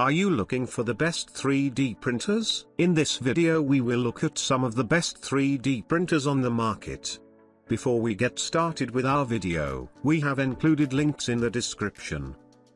Are you looking for the best 3D printers? In this video we will look at some of the best 3D printers on the market. Before we get started with our video, we have included links in the description.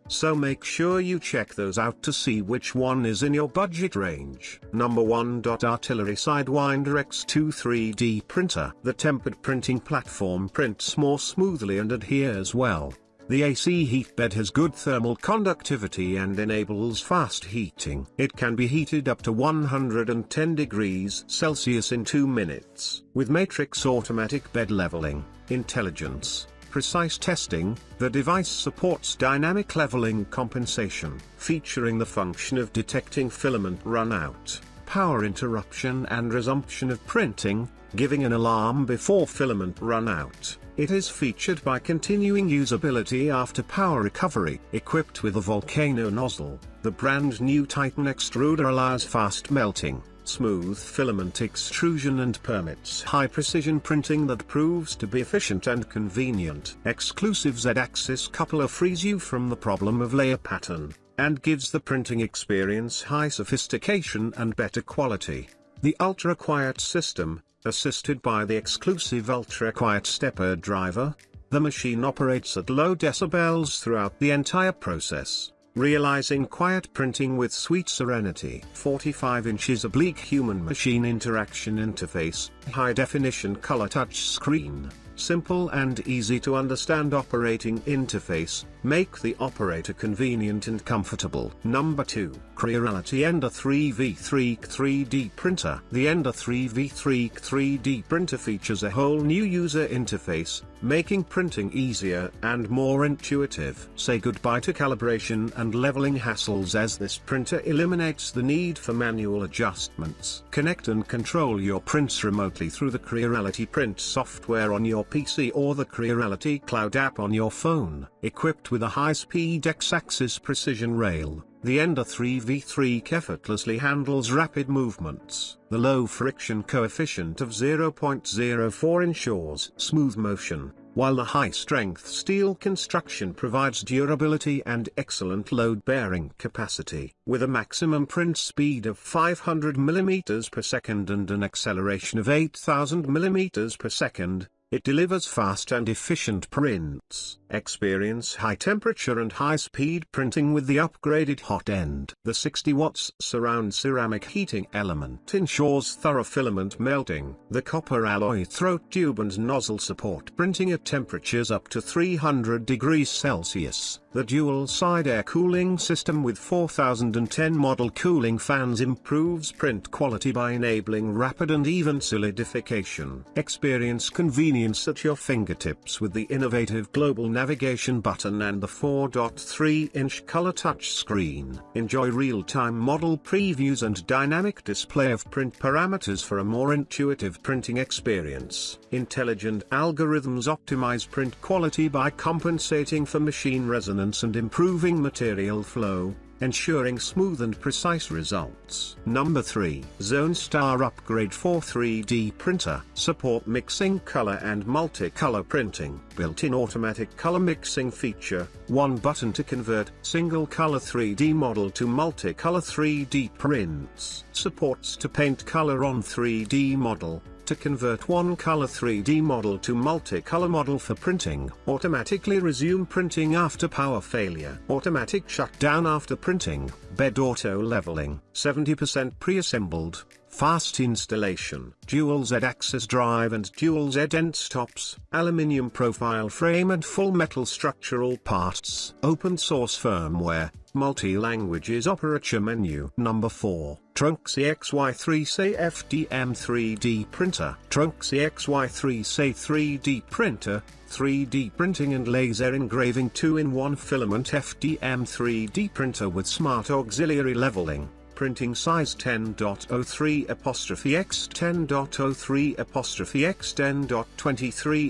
So make sure you check those out to see which one is in your budget range. Number 1. Artillery Sidewinder X2 3D Printer. The tempered printing platform prints more smoothly and adheres well. The AC heat bed has good thermal conductivity and enables fast heating. It can be heated up to 110 degrees Celsius in 2 minutes. With matrix automatic bed leveling, intelligence, precise testing, the device supports dynamic leveling compensation, featuring the function of detecting filament runout, power interruption and resumption of printing, giving an alarm before filament runout. It is featured by continuing usability after power recovery. Equipped with a volcano nozzle, the brand new Titan extruder allows fast melting, smooth filament extrusion and permits high-precision printing that proves to be efficient and convenient. Exclusive Z-axis coupler frees you from the problem of layer pattern, and gives the printing experience high sophistication and better quality. The ultra-quiet system, assisted by the exclusive ultra-quiet stepper driver, the machine operates at low decibels throughout the entire process, realizing quiet printing with sweet serenity. 45 inches oblique human-machine interaction interface, high-definition color touch screen, simple and easy to understand operating interface, make the operator convenient and comfortable. Number 2. Creality Ender 3v3 3D Printer. The Ender 3v3 3D printer features a whole new user interface, making printing easier and more intuitive. Say goodbye to calibration and leveling hassles, as this printer eliminates the need for manual adjustments. Connect and control your prints remotely through the Creality print software on your PC or the Creality Cloud app on your phone. Equipped with a high-speed X-axis precision rail, the Ender 3v3 effortlessly handles rapid movements. The low friction coefficient of 0.04 ensures smooth motion, while the high-strength steel construction provides durability and excellent load-bearing capacity. With a maximum print speed of 500 mm per second and an acceleration of 8,000 mm per second, it delivers fast and efficient prints. Experience high temperature and high speed printing with the upgraded hot end. The 60 watts surround ceramic heating element ensures thorough filament melting. The copper alloy throat tube and nozzle support printing at temperatures up to 300 degrees Celsius. The dual side air cooling system with 4010 model cooling fans improves print quality by enabling rapid and even solidification. Experience convenience at your fingertips with the innovative global navigation button and the 4.3-inch color touch screen. Enjoy real-time model previews and dynamic display of print parameters for a more intuitive printing experience. Intelligent algorithms optimize print quality by compensating for machine resonance and improving material flow, ensuring smooth and precise results. Number 3. ZONESTAR Upgrade 4 3D Printer. Support mixing color and multicolor printing. Built-in automatic color mixing feature, one button to convert single color 3D model to multicolor 3D prints. Supports to paint color on 3D model, to convert one color 3D model to multicolor model for printing. Automatically resume printing after power failure. Automatic shutdown after printing. Bed auto leveling. 70% pre-assembled. Fast installation. Dual Z-axis drive and dual Z end stops. Aluminium profile frame and full metal structural parts. Open source firmware. Multi-languages operator menu. Number 4. Tronxy XY3 FDM 3D Printer. Tronxy XY3 3D Printer, 3D printing and laser engraving 2-in-1 filament FDM 3D printer with smart auxiliary leveling. Printing size 10.03x 10.03x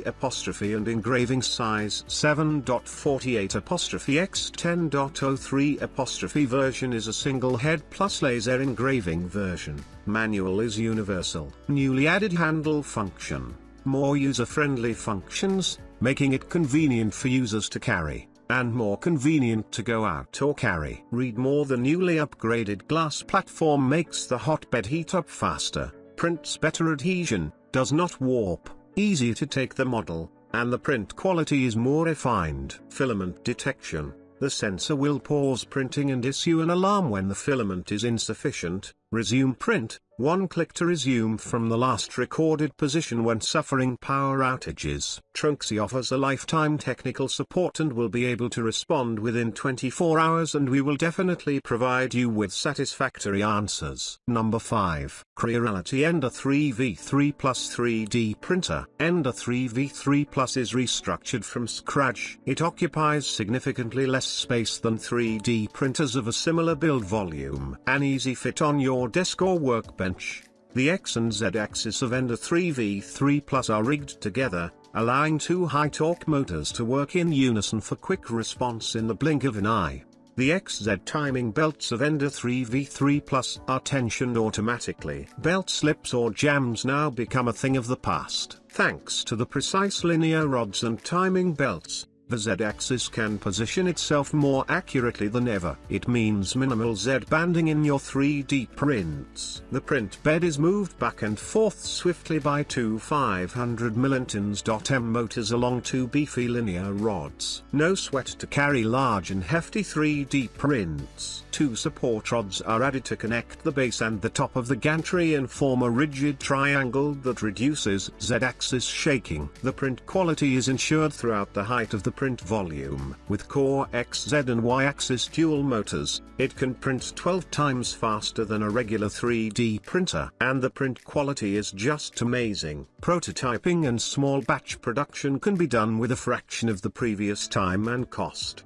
10.23 and engraving size 7.48x 10.03 version is a single head plus laser engraving version. Manual is universal. Newly added handle function. More user-friendly functions, making it convenient for users to carry. and more convenient to go out or carry. Read more. The newly upgraded glass platform makes the hotbed heat up faster, prints better adhesion, does not warp, easy to take the model, and the print quality is more refined. Filament detection. The sensor will pause printing and issue an alarm when the filament is insufficient. Resume print. One click to resume from the last recorded position when suffering power outages. Tronxy offers a lifetime technical support and will be able to respond within 24 hours, and we will definitely provide you with satisfactory answers. Number 5. Creality Ender 3v3 Plus 3D Printer. Ender 3v3 Plus is restructured from scratch. It occupies significantly less space than 3D printers of a similar build volume. An easy fit on your desk or workbench. The X and Z axis of Ender 3v3 Plus are rigged together, allowing two high-torque motors to work in unison for quick response in the blink of an eye. The XZ timing belts of Ender 3v3 Plus are tensioned automatically. Belt slips or jams now become a thing of the past. Thanks to the precise linear rods and timing belts, the Z-axis can position itself more accurately than ever. It means minimal Z-banding in your 3D prints. The print bed is moved back and forth swiftly by two 500mm motors along two beefy linear rods. No sweat to carry large and hefty 3D prints. Two support rods are added to connect the base and the top of the gantry and form a rigid triangle that reduces Z-axis shaking. The print quality is ensured throughout the height of the print volume. With core XZ and Y-axis dual motors, it can print 12 times faster than a regular 3D printer, and the print quality is just amazing. Prototyping and small batch production can be done with a fraction of the previous time and cost.